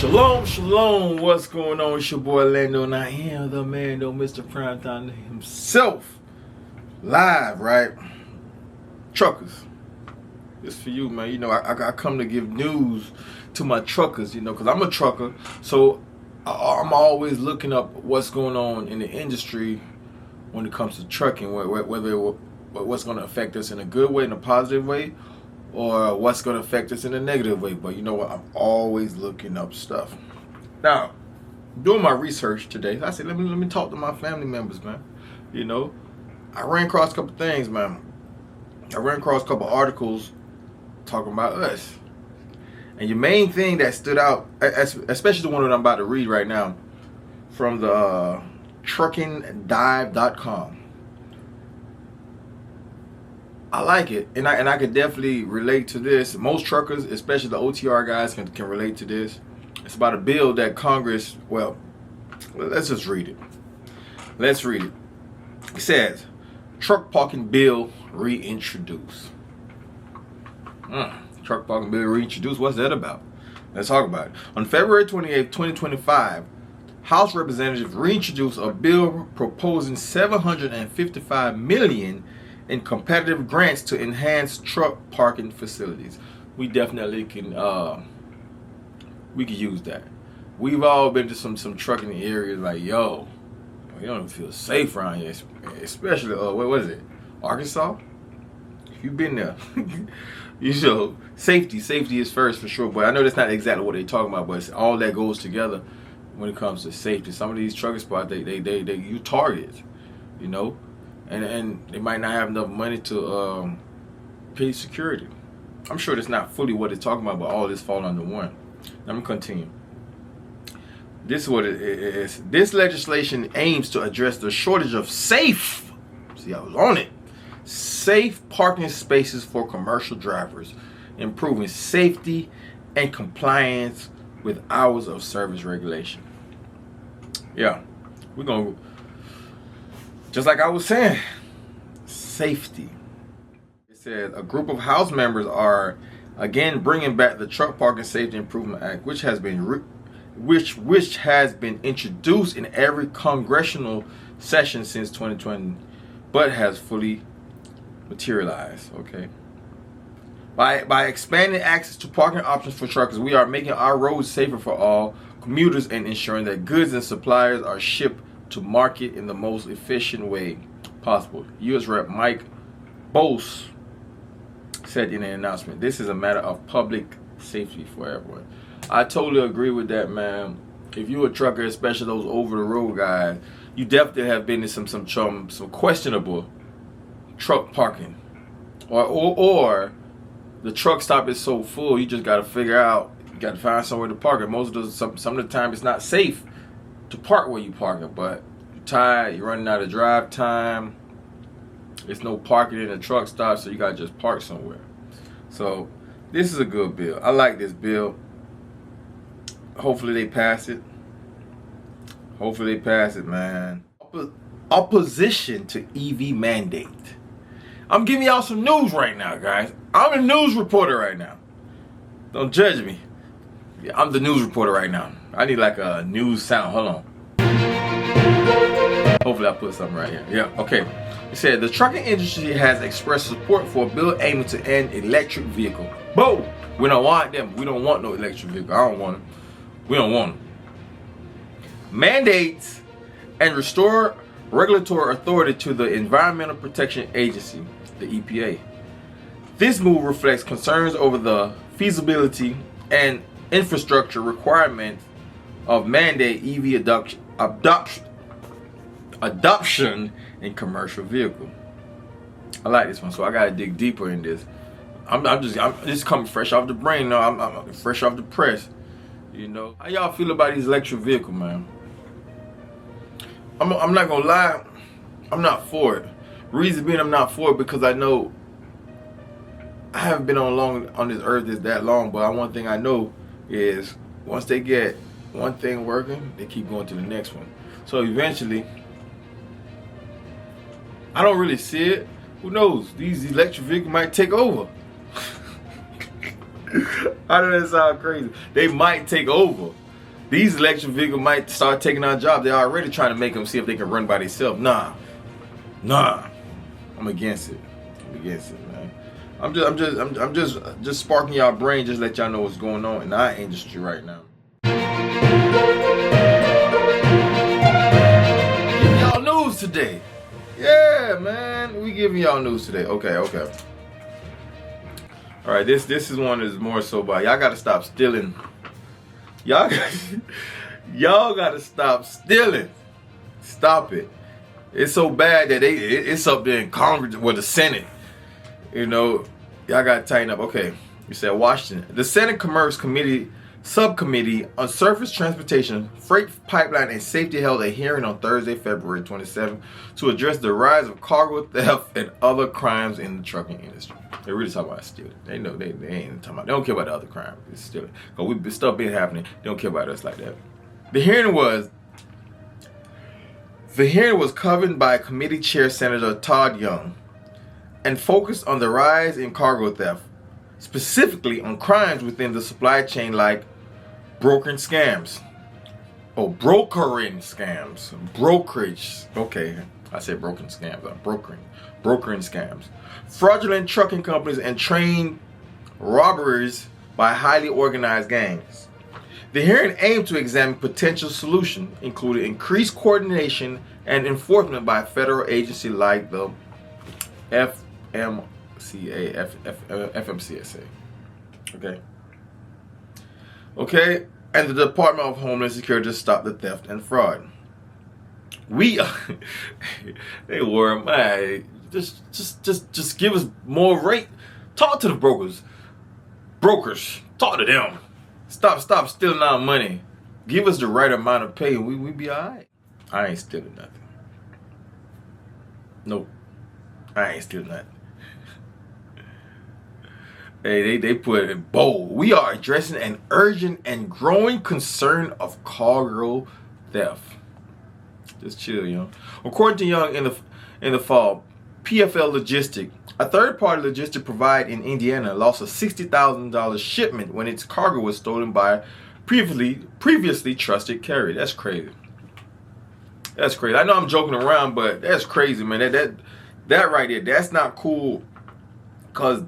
Shalom, shalom, what's going on? It's your boy Lando, and I am the man, though, Mr. Primetime himself. Live, right? Truckers. It's for you, man. You know, I come to give news to my truckers, you know, because I'm a trucker. So I'm always looking up what's going on in the industry when it comes to trucking, what's going to affect us in a good way, in a positive way, or what's going to affect us in a negative way. But you know what? I'm always looking up stuff. Now, doing my research today, I said, let me talk to my family members, man. You know, I ran across a couple things, man. I ran across a couple articles talking about us. And your main thing that stood out, especially the one that I'm about to read right now, from the truckingdive.com. I like it, and I could definitely relate to this. Most truckers, especially the OTR guys, can relate to this. It's about a bill that Congress, well, let's just read it. Let's read it. It says, truck parking bill reintroduced. Truck parking bill reintroduced, what's that about? Let's talk about it. On February 28, 2025, House Representatives reintroduced a bill proposing $755 million in competitive grants to enhance truck parking facilities. We definitely can we could use that. We've all been to some trucking areas like, yo, you don't feel safe around here, especially what is it, Arkansas? If you've been there, you know, safety is first for sure. But I know that's not exactly what they're talking about, but it's all that goes together when it comes to safety. Some of these trucking spots, they you target, you know. And they might not have enough money to pay security. I'm sure that's not fully what they're talking about, but all this fall under one. Let me continue. This is what it is. This legislation aims to address the shortage of safe, see, I was on it, safe parking spaces for commercial drivers, improving safety and compliance with hours of service regulation. Yeah, we're going to, just like I was saying, safety. It says a group of House members are again bringing back the Truck Parking Safety Improvement Act, which has been introduced in every congressional session since 2020, but has fully materialized. Okay. By expanding access to parking options for truckers, we are making our roads safer for all commuters and ensuring that goods and supplies are shipped to market in the most efficient way possible. U.S. Rep. Mike Bose said in an announcement, this is a matter of public safety for everyone. I totally agree with that, man. If you're a trucker, especially those over-the-road guys, you definitely have been in some questionable truck parking. Or the truck stop is so full, you just got to figure out, you got to find somewhere to park it. Most of some of the time, it's not safe to park where you parking, but you're tired, you're running out of drive time, there's no parking in the truck stop, so you gotta just park somewhere. So this is a good bill. I like this bill. Hopefully they pass it. Hopefully they pass it, man. Opposition to EV mandate. I'm giving y'all some news right now, guys. I'm a news reporter right now. Don't judge me. Yeah, I'm the news reporter right now. I need like a news sound. Hold on. Hopefully I put something right here. Yeah, okay. It said the trucking industry has expressed support for a bill aiming to end electric vehicle. Boom! We don't want them. We don't want no electric vehicle. I don't want them. We don't want them. Mandates and restore regulatory authority to the Environmental Protection Agency, the EPA. This move reflects concerns over the feasibility and infrastructure requirements of mandate EV adoption in commercial vehicle. I like this one, so I gotta dig deeper in this. I'm just coming fresh off the brain. No, I'm fresh off the press. You know, how y'all feel about these electric vehicles, man? I'm not gonna lie, I'm not for it. Reason being, I'm not for it because I know I haven't been on this earth that long, but one thing I know is once they get one thing working, they keep going to the next one. So eventually, I don't really see it. Who knows? These electric vehicles might take over. I know that sounds crazy. They might take over. these electric vehicles might start taking our job. They're already trying to make them see if they can run by themselves. Nah. I'm against it. Man. I'm just sparking y'all brain, just let y'all know what's going on in our industry right now. Giving y'all news today. Yeah, man, we giving y'all news today. Okay. All right, this is one that's more so about y'all gotta stop stealing. Y'all gotta stop stealing. Stop it. It's so bad that it's up there in Congress with the Senate. You know, y'all gotta tighten up. Okay, you said Washington. The Senate Commerce Committee Subcommittee on Surface Transportation, Freight Pipeline, and Safety held a hearing on Thursday, February 27th, to address the rise of cargo theft and other crimes in the trucking industry. They really talking about stealing. They know they ain't talking about. They don't care about the other crime. It's stealing. Cause stuff been happening. They don't care about us like that. The hearing was covered by Committee Chair Senator Todd Young and focused on the rise in cargo theft, specifically on crimes within the supply chain like brokering scams. Brokerage. Okay, I said broken scams. Brokering scams. Fraudulent trucking companies and train robberies by highly organized gangs. The hearing aimed to examine potential solutions, including increased coordination and enforcement by federal agencies like the FMCSA. Okay, and the Department of Homeland Security to stop the theft and fraud. They were mad. Just give us more rate. Talk to the brokers. Talk to them. Stop stealing our money. Give us the right amount of pay and we be alright. I ain't stealing nothing. Nope. I ain't stealing nothing. Hey, they put it in bold. We are addressing an urgent and growing concern of cargo theft. Just chill, Young. According to Young, in the fall, PFL Logistic, a third-party logistic provider in Indiana, lost a $60,000 shipment when its cargo was stolen by a previously trusted carrier. That's crazy. That's crazy. I know I'm joking around, but that's crazy, man. That right there, that's not cool. Cause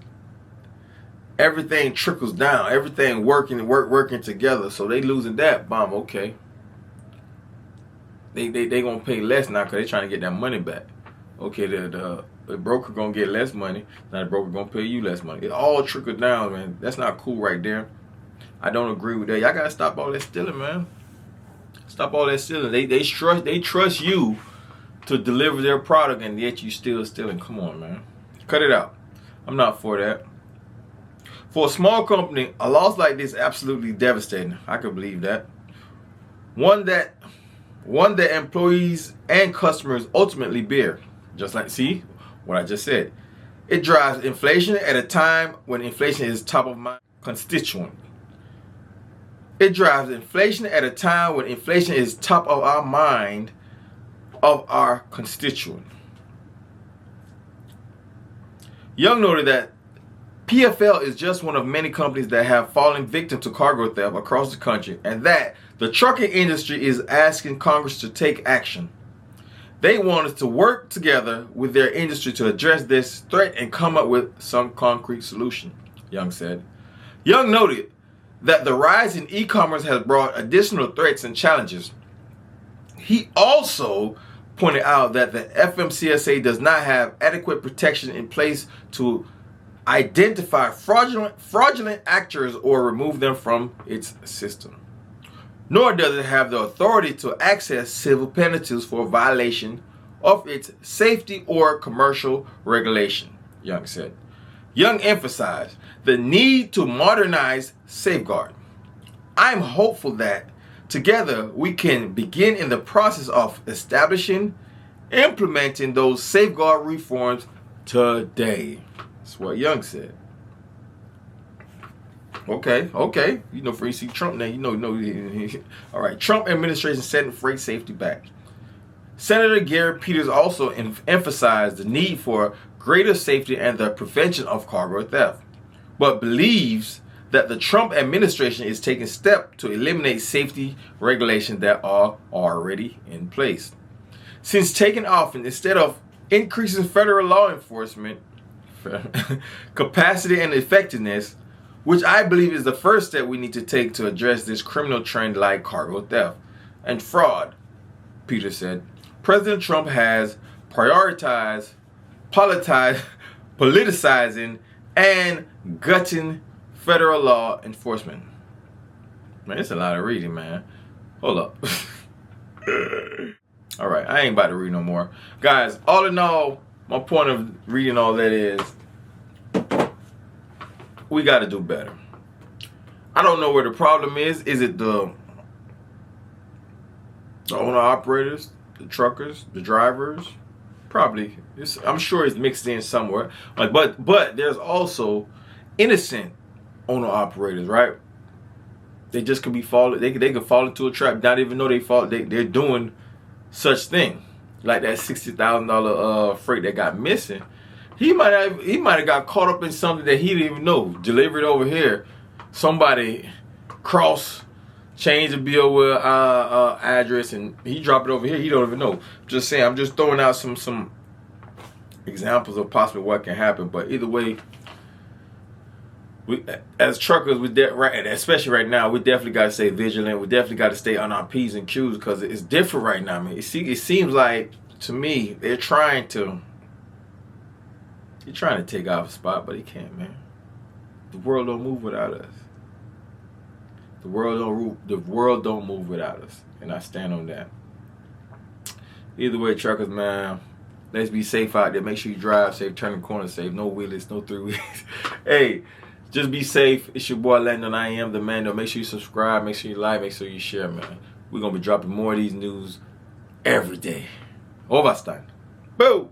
everything trickles down, everything working together. So they losing that bomb. Okay. They gonna pay less now because they trying to get that money back. Okay, the broker gonna get less money. Now the broker gonna pay you less money. It all trickles down, man. That's not cool right there. I don't agree with that. Y'all gotta stop all that stealing, man. Stop all that stealing. They trust you to deliver their product, and yet you still stealing. Come on, man. Cut it out. I'm not for that. For a small company, a loss like this is absolutely devastating. I can believe that. One that employees and customers ultimately bear. Just like, see what I just said. It drives inflation at a time when inflation is top of mind constituent. It drives inflation at a time when inflation is top of our mind of our constituent. Young noted that PFL is just one of many companies that have fallen victim to cargo theft across the country, and that the trucking industry is asking Congress to take action. They want us to work together with their industry to address this threat and come up with some concrete solution, Young said. Young noted that the rise in e-commerce has brought additional threats and challenges. He also pointed out that the FMCSA does not have adequate protection in place to identify fraudulent actors or remove them from its system. Nor does it have the authority to access civil penalties for violation of its safety or commercial regulation, Young said. Young emphasized the need to modernize safeguard. I'm hopeful that together we can begin in the process of establishing, implementing those safeguard reforms today. That's what Young said. Okay. You know, for you see Trump now, you know. All right, Trump administration setting freight safety back. Senator Gary Peters also emphasized the need for greater safety and the prevention of cargo theft, but believes that the Trump administration is taking steps to eliminate safety regulations that are already in place. Since taking office, instead of increasing federal law enforcement capacity and effectiveness, which I believe is the first step we need to take to address this criminal trend like cargo theft and fraud, Peter said, President Trump has prioritized politicizing and gutting federal law enforcement. Man, it's a lot of reading, man. Hold up. All right, I ain't about to read no more. Guys, all in all, my point of reading all that is we got to do better. I don't know where the problem is. Is it the owner-operators, the truckers, the drivers? Probably. I'm sure it's mixed in somewhere. But there's also innocent owner-operators, right? They just can be they can fall into a trap, not even know they're doing such thing. Like that $60,000 freight that got missing. He might have got caught up in something that he didn't even know. Delivered over here. Somebody changed the bill with address, and he dropped it over here. He don't even know. Just saying, I'm just throwing out some examples of possibly what can happen. But either way, as truckers, especially right now, we definitely got to stay vigilant. We definitely got to stay on our P's and Q's because it's different right now, man. It seems like, to me, they're trying to take off a spot, but he can't, man. The world don't move without us. The world don't move without us, and I stand on that. Either way, truckers, man, let's be safe out there. Make sure you drive safe, turn the corner safe, no wheelies, no three wheelies. Hey, just be safe. It's your boy Landon. I am the man. Make sure you subscribe, make sure you like, make sure you share, man. We're gonna be dropping more of these news every day. Overstand. Boom.